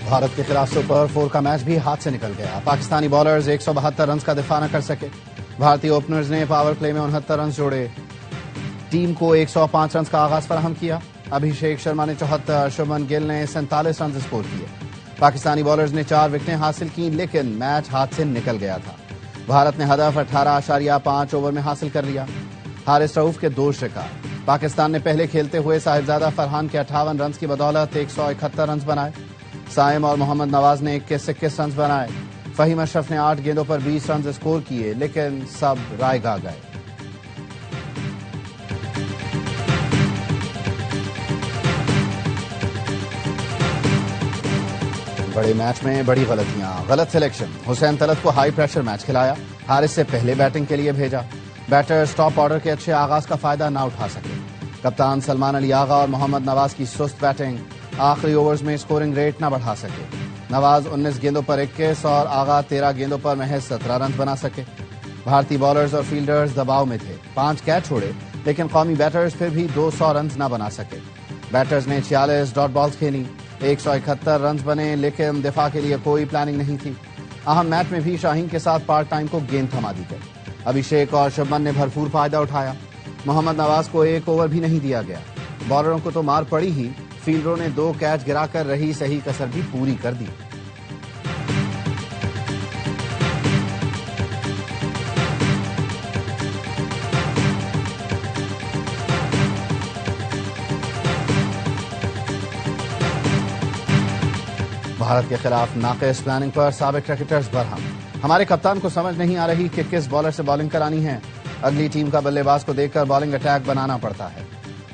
بھارت کے خلاف سپر 4 کا میچ بھی ہاتھ سے نکل گیا. پاکستانی بالرز 172 رنز کا دفاع نہ کر سکے. بھارتی اوپنرز نے پاور پلے میں 69 رنز جوڑے. ٹیم کو 105 رنز کا آغاز فراہم کیا. ابھیشیک شرما نے 74، شبھمن گل نے 47 رنز اسکور کیے. پاکستانی بالرز نے 4 وکٹیں حاصل کی لیکن میچ ہاتھ سے نکل گیا تھا. بھارت نے ہدف 18.5 اوور میں حاصل کر لیا. حارث رؤف کے 2 شکار. پاکستان نے پہلے کھیلتے ہوئے صاحبزادہ فرحان کے 58 رنز کی بدولت 171 رنز بنائے. سائم اور محمد نواز نے 21 رنز بنائے. فہیم اشرف نے 8 گیندوں پر 20 رنز اسکور کیے لیکن سب رائے گاہ گئے. بڑے میچ میں بڑی غلطیاں. غلط سلیکشن. حسین طلعت کو ہائی پریشر میچ کھلایا. حارث سے پہلے بیٹنگ کے لیے بھیجا. بیٹرز ٹاپ آرڈر کے اچھے آغاز کا فائدہ نہ اٹھا سکے. کپتان سلمان علی آغا اور محمد نواز کی سست بیٹنگ. آخری اوورز میں اسکورنگ ریٹ نہ بڑھا سکے. نواز 19 گیندوں پر 21 اور آغا 13 گیندوں پر محض 17 رنز بنا سکے. بھارتی بالرز اور فیلڈرز دباؤ میں تھے. 5 کیچ چھوڑے لیکن قومی بیٹرز پھر بھی 200 رنز نہ بنا سکے. بیٹرز نے 46 ڈاٹ بالز کھیلی. 171 رنز بنے لیکن دفاع کے لیے کوئی پلاننگ نہیں تھی. اہم میچ میں بھی شاہین کے ساتھ پارٹ ٹائم کو گیند تھما دی گئی. ابھیشیک اور شبھمن نے بھرپور فائدہ اٹھایا. محمد نواز کو 1 اوور بھی نہیں دیا گیا. بالروں کو تو مار پڑی ہی، فیلڈروں نے 2 کیچ گرا کر رہی صحیح کسر بھی پوری کر دی. بھارت کے خلاف ناقص پلاننگ پر سابق کرکٹرز برہم. ہمارے کپتان کو سمجھ نہیں آ رہی کہ کس بالر سے بالنگ کرانی ہے. اگلی ٹیم کا بلے باز کو دیکھ کر بالنگ اٹیک بنانا پڑتا ہے.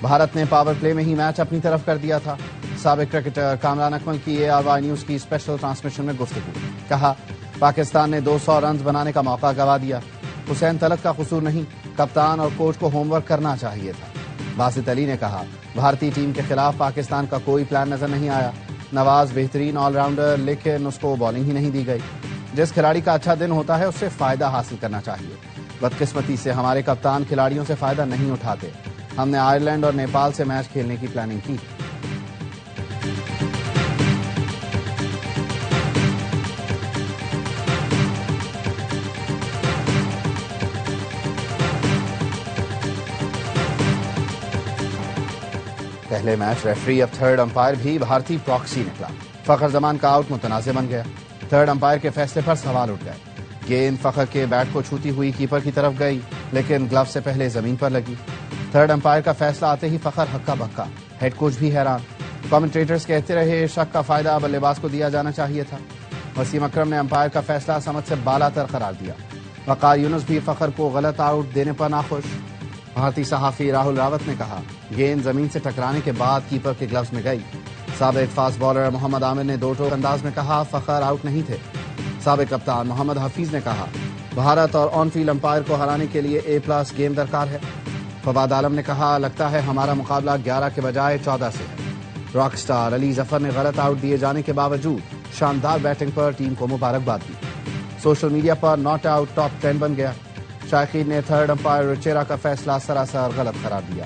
بھارت نے پاور پلے میں ہی میچ اپنی طرف کر دیا تھا. سابق کرکٹر کامران اکمل کی ARY نیوز کی اسپیشل ٹرانسمیشن میں گفتگو. کہا پاکستان نے 200 رنز بنانے کا موقع گوا دیا. حسین طلعت کا قصور نہیں، کپتان اور کوچ کو ہوم ورک کرنا چاہیے تھا. باسط علی نے کہا بھارتی ٹیم کے خلاف پاکستان کا کوئی پلان نظر نہیں آیا. نواز بہترین آل راؤنڈر لیکن اس کو بالنگ ہی نہیں دی گئی. جس کھلاڑی کا اچھا دن ہوتا ہے اس سے فائدہ حاصل کرنا چاہیے. بدقسمتی سے ہمارے کپتان کھلاڑیوں سے فائدہ نہیں اٹھاتے. ہم نے آئرلینڈ اور نیپال سے میچ کھیلنے کی پلاننگ کی. پہلے میچ ریفری اب تھرڈ امپائر بھی بھارتی پراکسی نکلا. فخر زمان کا آؤٹ متنازع بن گیا. تھرڈ امپائر کے فیصلے پر سوال اٹھ گئے. گیند فخر کے بیٹ کو چھوتی ہوئی کیپر کی طرف گئی لیکن گلو سے پہلے زمین پر لگی. تھرڈ امپائر کا فیصلہ آتے ہی فخر ہکا بکا. ہیڈ کوچ بھی حیران. کمنٹریٹرز کہتے رہے شک کا فائدہ بلے باز کو دیا جانا چاہیے تھا. وسیم اکرم نے امپائر کا فیصلہ سمجھ سے بالا تر قرار دیا. وقار یونس بھی فخر کو غلط آؤٹ دینے پر ناخوش. بھارتی صحافی راہل راوت نے کہا گیند زمین سے ٹکرانے کے بعد کیپر کے گلوز میں گئی. سابق فاسٹ بالر محمد عامر نے 2 ٹوک انداز میں کہا فخر آؤٹ نہیں تھے. سابق کپتان محمد حفیظ نے کہا بھارت اور آن فیلڈ امپائر کو ہرانے کے لیے A+ گیم درکار ہے. فواد عالم نے کہا لگتا ہے ہمارا مقابلہ 11 کے بجائے 14 سے ہے. راک سٹار علی ظفر نے غلط آؤٹ دیے جانے کے باوجود شاندار بیٹنگ پر ٹیم کو مبارکباد دی. سوشل میڈیا پر ناٹ آؤٹ ٹاپ 10 بن گیا. شائقین نے تھرڈ امپائر رچیرا کا فیصلہ سراسر غلط قرار دیا.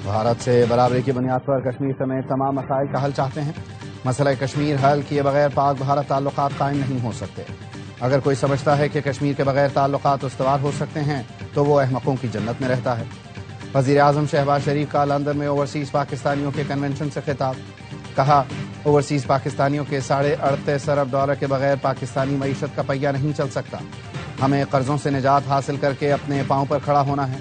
بھارت سے برابری کی بنیاد پر کشمیر سمیت تمام مسائل کا حل چاہتے ہیں. مسئلہ کشمیر حل کیے بغیر پاک بھارت تعلقات قائم نہیں ہو سکتے. اگر کوئی سمجھتا ہے کہ کشمیر کے بغیر تعلقات استوار ہو سکتے ہیں تو وہ احمقوں کی جنت میں رہتا ہے. وزیر اعظم شہباز شریف کا لندن میں اوورسیز پاکستانیوں کے کنونشن سے خطاب. کہا اوورسیز پاکستانیوں کے $38.5 ارب کے بغیر پاکستانی معیشت کا پہیہ نہیں چل سکتا. ہمیں قرضوں سے نجات حاصل کر کے اپنے پاؤں پر کھڑا ہونا ہے.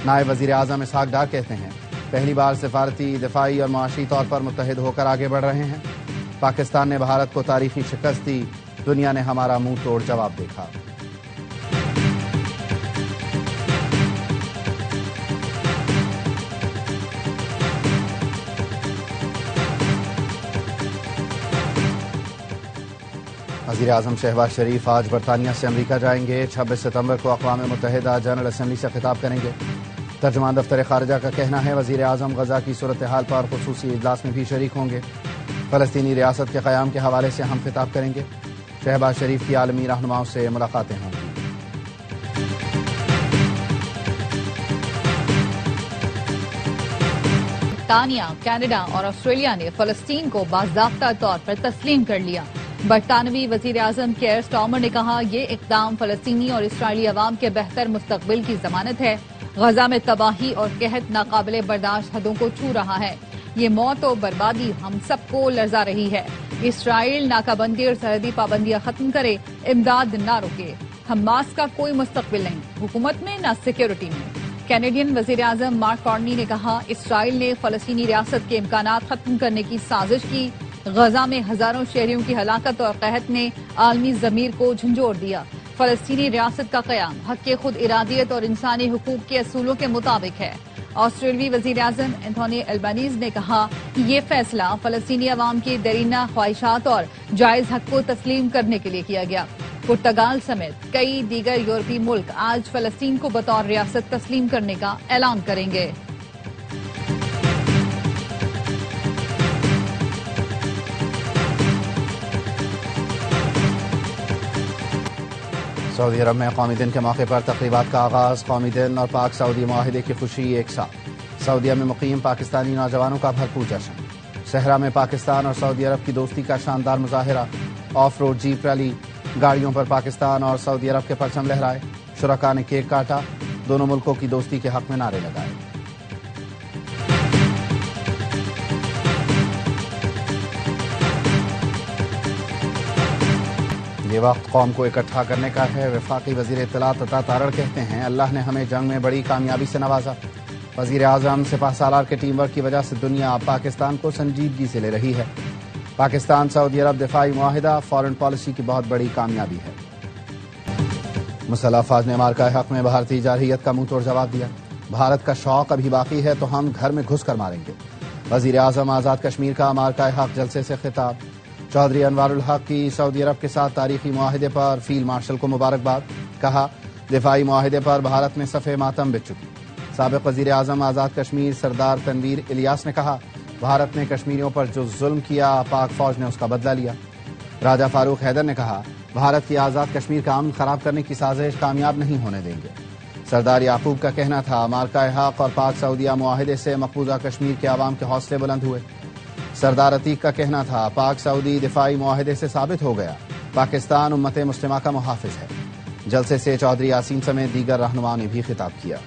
نائب وزیر اعظم اسحاق ڈار کہتے ہیں پہلی بار سفارتی، دفاعی اور معاشی طور پر متحد ہو کر آگے بڑھ رہے ہیں. پاکستان نے بھارت کو تاریخی شکست دی. دنیا نے ہمارا منہ توڑ جواب دیکھا. وزیر اعظم شہباز شریف آج برطانیہ سے امریکہ جائیں گے. 26 ستمبر کو اقوام متحدہ جنرل اسمبلی سے خطاب کریں گے. ترجمان دفتر خارجہ کا کہنا ہے وزیر اعظم غزہ کی صورتحال پر خصوصی اجلاس میں بھی شریک ہوں گے. فلسطینی ریاست کے قیام کے حوالے سے ہم خطاب کریں گے۔ شہباز شریف کی عالمی رہنماؤں سے ملاقاتیں ہوں گی۔ برطانیہ، کینیڈا اور آسٹریلیا نے فلسطین کو باضابطہ طور پر تسلیم کر لیا۔ برطانوی وزیر اعظم کیئر سٹارمر نے کہا، یہ اقدام فلسطینی اور اسرائیلی عوام کے بہتر مستقبل کی ضمانت ہے۔ غزہ میں تباہی اور قحط ناقابل برداشت حدوں کو چھو رہا ہے۔ یہ موت و بربادی ہم سب کو لرزا رہی ہے۔ اسرائیل ناکہ بندی اور سرحدی پابندیاں ختم کرے، امداد نہ روکے۔ حماس کا کوئی مستقبل نہیں، حکومت میں نہ سیکیورٹی میں۔ کینیڈین وزیر اعظم مارک کارنی نے کہا، اسرائیل نے فلسطینی ریاست کے امکانات ختم کرنے کی سازش کی۔ غزہ میں ہزاروں شہریوں کی ہلاکت اور قحط نے عالمی ضمیر کو جھنجھوڑ دیا۔ فلسطینی ریاست کا قیام حق کے خود ارادیت اور انسانی حقوق کے اصولوں کے مطابق ہے۔ آسٹریلوی وزیر اعظم اینتھونی البنیز نے کہا، یہ فیصلہ فلسطینی عوام کی دیرینہ خواہشات اور جائز حق کو تسلیم کرنے کے لیے کیا گیا۔ پرتگال سمیت کئی دیگر یورپی ملک آج فلسطین کو بطور ریاست تسلیم کرنے کا اعلان کریں گے۔ سعودی عرب میں قومی دن کے موقع پر تقریبات کا آغاز۔ قومی دن اور پاک سعودی معاہدے کی خوشی ایک ساتھ۔ سعودیہ میں مقیم پاکستانی نوجوانوں کا بھرپور جشن۔ صحرا میں پاکستان اور سعودی عرب کی دوستی کا شاندار مظاہرہ۔ آف روڈ جیپ ریلی، گاڑیوں پر پاکستان اور سعودی عرب کے پرچم لہرائے۔ شرکاء نے کیک کاٹا، دونوں ملکوں کی دوستی کے حق میں نعرے لگائے۔ یہ وقت قوم کو اکٹھا کرنے کا ہے۔ وفاقی وزیر اطلاعات عطا تارڑ کہتے ہیں، اللہ نے ہمیں جنگ میں بڑی کامیابی سے نوازا۔ وزیر اعظم سپہ سالار کے ٹیم ورک کی وجہ سے دنیا پاکستان کو سنجیدگی سے لے رہی ہے۔ پاکستان سعودی عرب دفاعی معاہدہ فارن پالیسی کی بہت بڑی کامیابی ہے۔ مسلح افواج نے مارکہ حق میں بھارتی جارحیت کا منہ توڑ جواب دیا۔ بھارت کا شوق ابھی باقی ہے تو ہم گھر میں گھس کر ماریں گے۔ وزیر اعظم آزاد کشمیر کا مارکہ حق جلسے سے خطاب۔ چودھری انوار الحق کی سعودی عرب کے ساتھ تاریخی معاہدے پر فیلڈ مارشل کو مبارکباد۔ کہا، دفاعی معاہدے پر بھارت میں صف ماتم بچ چکی۔ سابق وزیر اعظم آزاد کشمیر سردار تنویر الیاس نے کہا، بھارت نے کشمیریوں پر جو ظلم کیا، پاک فوج نے اس کا بدلہ لیا۔ راجہ فاروق حیدر نے کہا، بھارت کی آزاد کشمیر کا امن خراب کرنے کی سازش کامیاب نہیں ہونے دیں گے۔ سردار یعقوب کا کہنا تھا، مارکہ حق اور پاک سعودیہ معاہدے سے مقبوضہ کشمیر کے عوام کے حوصلے بلند ہوئے۔ سردار عتیق کا کہنا تھا، پاک سعودی دفاعی معاہدے سے ثابت ہو گیا، پاکستان امت مسلمہ کا محافظ ہے۔ جلسے سے چودھری یاسین سمیت دیگر رہنماؤں نے بھی خطاب کیا۔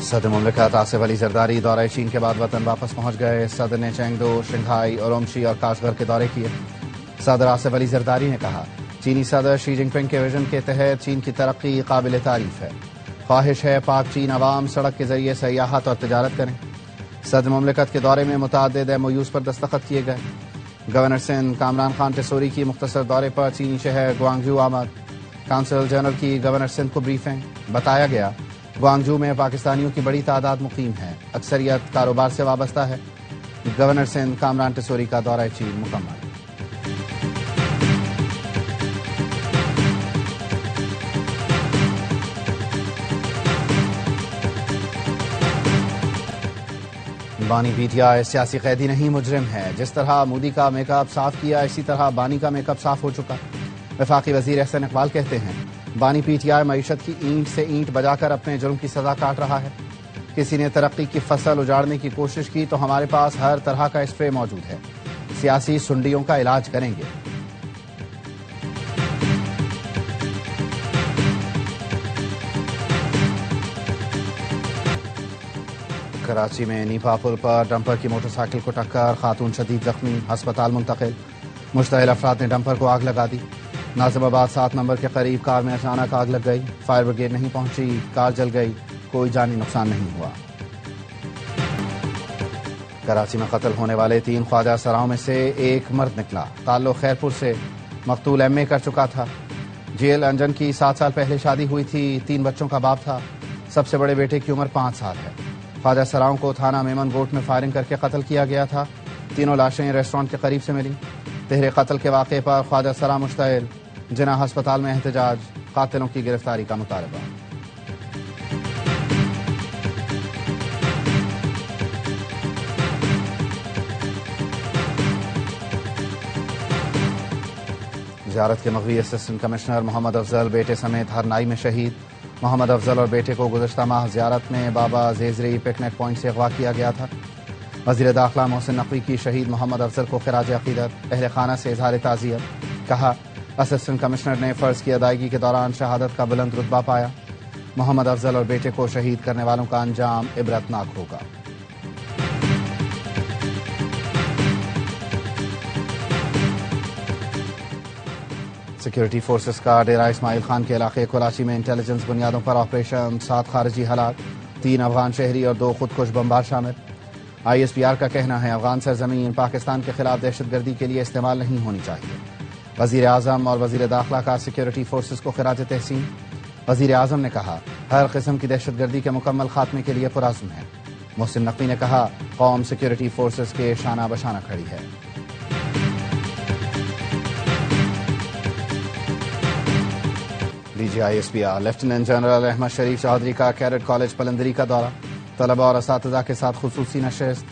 صدر مملکت آصف علی زرداری دورہ چین کے بعد وطن واپس پہنچ گئے۔ صدر نے چینگدو، شنگھائی، ارومشی اور کاشغر کے دورے کیے۔ صدر آصف علی زرداری نے کہا، چینی صدر شی جن پنگ کے وژن کے تحت چین کی ترقی قابل تعریف ہے۔ خواہش ہے پاک چین عوام سڑک کے ذریعے سیاحت اور تجارت کریں۔ صدر مملکت کے دورے میں متعدد MOUs پر دستخط کیے گئے۔ گورنر سندھ کامران خان ٹیسوری کی مختصر دورے پر چینی شہر گوانگژو آمد۔ کونسل جنرل کی گورنر سندھ کو بریفنگ۔ بتایا گیا، گوانگژو میں پاکستانیوں کی بڑی تعداد مقیم ہے، اکثریت کاروبار سے وابستہ ہے۔ گورنر سندھ کامران ٹیسوری کا دورہ چین مکمل۔ بانی PTI سیاسی قیدی نہیں، مجرم ہے۔ جس طرح مودی کا میک اپ صاف کیا، اسی طرح بانی کا میک اپ صاف ہو چکا۔ وفاقی وزیر احسن اقبال کہتے ہیں، بانی PTI معیشت کی اینٹ سے اینٹ بجا کر اپنے جرم کی سزا کاٹ رہا ہے۔ کسی نے ترقی کی فصل اجاڑنے کی کوشش کی تو ہمارے پاس ہر طرح کا اسپرے موجود ہے۔ سیاسی سنڈیوں کا علاج کریں گے۔ کراچی میں نیپا پل پر ڈمپر کی موٹر سائیکل کو ٹکر، خاتون شدید زخمی، ہسپتال منتقل۔ مشتعل افراد نے ڈمپر کو آگ لگا دی۔ ناظم آباد 7 نمبر کے قریب کار میں اچانک آگ لگ گئی، فائر بریگیڈ نہیں پہنچی، کار جل گئی، کوئی جانی نقصان نہیں ہوا۔ کراچی میں قتل ہونے والے 3 خواجہ سراؤں میں سے ایک مرد نکلا، تعلق خیرپور سے، مقتول MA کر چکا تھا۔ جیل انجن کی 7 سال پہلے شادی ہوئی تھی، 3 بچوں کا باپ تھا، سب سے بڑے بیٹے کی عمر 5 سال ہے۔ خواجہ سراؤں کو تھانہ میمن گوٹ میں فائرنگ کر کے قتل کیا گیا تھا۔ تینوں لاشیں ریسٹورانٹ کے قریب سے ملی۔ تحریک قتل کے واقعے پر خواجہ سرا مشتعل، جناح ہسپتال میں احتجاج، قاتلوں کی گرفتاری کا مطالبہ۔ زیارت کے مغوی اسسٹنٹ کمشنر محمد افضل بیٹے سمیت ہرنائی میں شہید۔ محمد افضل اور بیٹے کو گزشتہ ماہ زیارت میں بابا زیزری پکنک پوائنٹ سے اغوا کیا گیا تھا۔ وزیر داخلہ محسن نقوی کی شہید محمد افضل کو خراج عقیدت، اہل خانہ سے اظہار تعزیت۔ کہا، اسسٹنٹ کمشنر نے فرض کی ادائیگی کے دوران شہادت کا بلند رتبہ پایا۔ محمد افضل اور بیٹے کو شہید کرنے والوں کا انجام عبرتناک ہوگا۔ سیکورٹی فورسز کا ڈیرہ اسماعیل خان کے علاقے کراچی میں انٹیلیجنس بنیادوں پر آپریشن، 7 خارجی ہلاک، 3 افغان شہری اور 2 خودکش بمبار شامل۔ ISPR کا کہنا ہے افغان سرزمین پاکستان کے خلاف دہشت گردی کے لیے استعمال نہیں ہونی چاہیے۔ وزیر اعظم اور وزیر داخلہ کا سیکورٹی فورسز کو خراج تحسین۔ وزیر اعظم نے کہا، ہر قسم کی دہشت گردی کے مکمل خاتمے کے لیے پرعزم ہے۔ محسن نقوی نے کہا، قوم سیکورٹی فورسز کے شانہ بشانہ کھڑی ہے۔ DGISPR لیفٹیننٹ جنرل احمد شریف چودھری کا کیڈٹ کالج پلندری کا دورہ، طلبہ اور اساتذہ کے ساتھ خصوصی نشست۔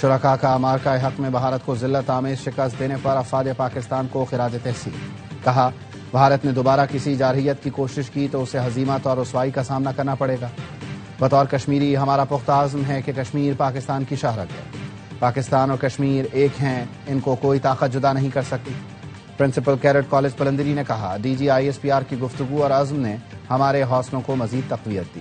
شرکاء کا مارکہ حق میں بھارت کو ذلت آمیز شکست دینے پر افواج پاکستان کو خراج تحسین۔ کہا، بھارت نے دوبارہ کسی جارحیت کی کوشش کی تو اسے ہزیمت اور رسوائی کا سامنا کرنا پڑے گا۔ بطور کشمیری ہمارا پختہ عزم ہے کہ کشمیر پاکستان کی شاہرگ ہے۔ پاکستان اور کشمیر ایک ہیں، ان کو کوئی طاقت جدا نہیں کر سکتی۔ پرنسپل کیڈٹ کالج پلندری نے کہا، DGISPR کی گفتگو اور عزم نے ہمارے حوصلوں کو مزید تقویت دی۔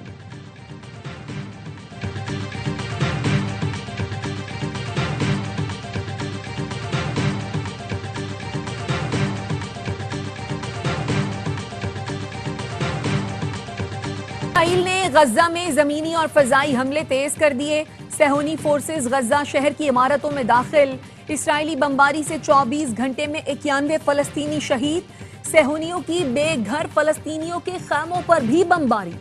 اسرائیل نے غزہ میں زمینی اور فضائی حملے تیز کر دیے۔ صہیونی فورسز غزہ شہر کی عمارتوں میں داخل۔ اسرائیلی بمباری سے 24 گھنٹے میں 91 فلسطینی شہید۔ صہیونیوں کی بے گھر فلسطینیوں کے خیموں پر بھی بمباری،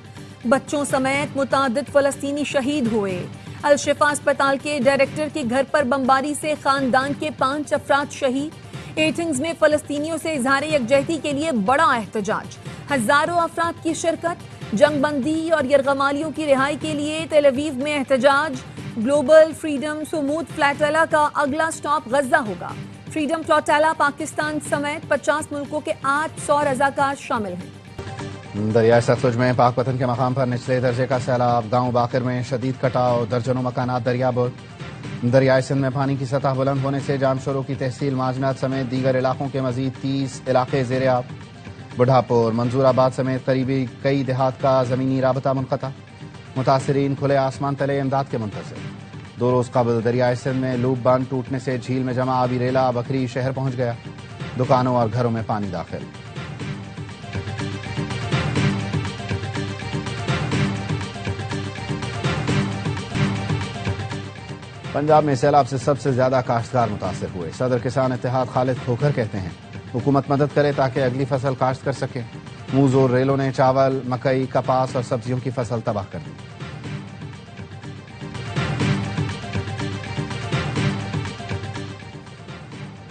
بچوں سمیت متعدد فلسطینی شہید ہوئے۔ الشفا اسپتال کے ڈائریکٹر کے گھر پر بمباری سے خاندان کے 5 افراد شہید۔ ایٹنگز میں فلسطینیوں سے اظہار یکجہتی کے لیے بڑا احتجاج، ہزاروں افراد کی شرکت۔ جنگ بندی اور یرغمالیوں کی رہائی کے لیے تل اویو میں احتجاج۔ گلوبل فریڈم سمود فلیٹیلا کا اگلا سٹاپ غزہ ہوگا۔ فریڈم فلیٹیلا پاکستان سمیت 50 ملکوں کے 800 رضاکار شامل ہیں۔ دریائے ستلج میں پاک پتن کے مقام پر نچلے درجے کا سیلاب، گاؤں باقر میں شدید کٹاؤ، درجنوں مکانات دریابر۔ دریائے سندھ میں پانی کی سطح بلند ہونے سے جامشورو کی تحصیل ماجنات سمیت دیگر علاقوں کے مزید 30 علاقے زیر آب۔ بڑھاپور، منظور آباد سمیت قریبی کئی دیہات کا زمینی رابطہ منقطع۔ متاثرین کھلے آسمان تلے امداد کے منتظر۔ 2 روز قبل دریائے سندھ میں لوپ باندھ ٹوٹنے سے جھیل میں جمع آبی ریلا بکری شہر پہنچ گیا، دکانوں اور گھروں میں پانی داخل۔ پنجاب میں سیلاب سے سب سے زیادہ کاشتکار متاثر ہوئے۔ صدر کسان اتحاد خالد کھوکھر کہتے ہیں، حکومت مدد کرے تاکہ اگلی فصل کاشت کر سکے۔ موز اور ریلوں نے چاول، مکئی، کپاس اور سبزیوں کی فصل تباہ کر دی۔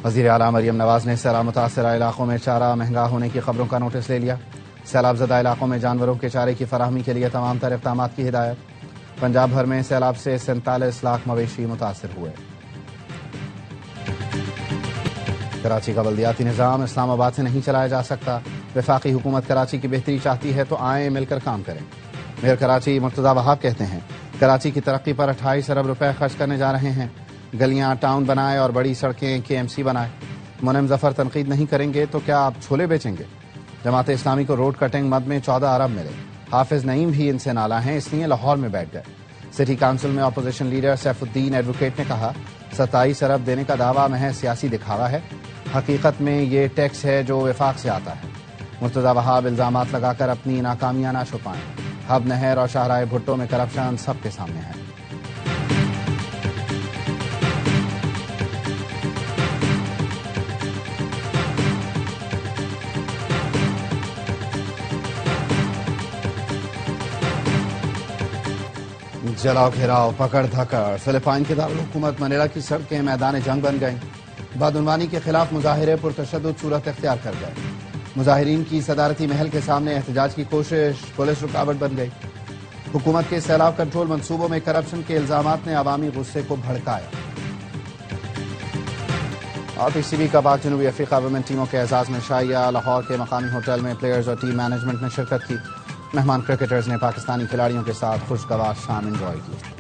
وزیر اعلیٰ مریم نواز نے سیلاب متاثرہ علاقوں میں چارہ مہنگا ہونے کی خبروں کا نوٹس لے لیا۔ سیلاب زدہ علاقوں میں جانوروں کے چارے کی فراہمی کے لیے تمام تر اقدامات کی ہدایت۔ پنجاب بھر میں سیلاب سے 47 لاکھ مویشی متاثر ہوئے۔ کراچی کا بلدیاتی نظام اسلام آباد سے نہیں چلایا جا سکتا۔ وفاقی حکومت کراچی کی بہتری چاہتی ہے تو آئیں مل کر کام کریں۔ میئر کراچی مرتضی وہاب کہتے ہیں، کراچی کی ترقی پر 28 ارب روپے خرچ کرنے جا رہے ہیں۔ گلیاں ٹاؤن بنائے اور بڑی سڑکیں KMC بنائے۔ منعم ظفر تنقید نہیں کریں گے تو کیا آپ چھولے بیچیں گے؟ جماعت اسلامی کو روڈ کٹنگ مد میں 14 ارب ملے۔ حافظ نعیم بھی ان سے نالا ہیں، اس لیے لاہور میں بیٹھ گئے۔ سٹی کونسل میں اپوزیشن لیڈر سیف الدین ایڈوکیٹ نے کہا، 27 ارب دینے کا دعویٰ محض سیاسی دکھاوا ہے، حقیقت میں یہ ٹیکس ہے جو وفاق سے آتا ہے۔ مرتضی وہاب الزامات لگا کر اپنی ناکامیاں نہ چھپائیں۔ حب نہر اور شاہراہ بھٹو میں کرپشن سب کے سامنے ہے۔ جلاؤ گھیراؤ، پکڑ دھکڑ، فلپائن کے دارالحکومت منیلا کی سڑکیں میدان جنگ بن گئیں۔ بدعنوانی کے خلاف مظاہرے پرتشدد صورت اختیار کر گئے، مظاہرین کی صدارتی محل کے سامنے احتجاج کی کوشش، پولیس رکاوٹ بن گئی۔ حکومت کے سیلاب کنٹرول منصوبوں میں کرپشن کے الزامات نے عوامی غصے کو بھڑکایا۔ اور پی سی بی کا پاک جنوبی افریقہ ویمن ٹیموں کے اعزاز میں شائیہ، لاہور کے مقامی ہوٹل میں پلیئرز اور ٹیم مینجمنٹ نے شرکت کی۔ مہمان کرکٹرز نے پاکستانی کھلاڑیوں کے ساتھ خوشگوار شام انجوائے کی۔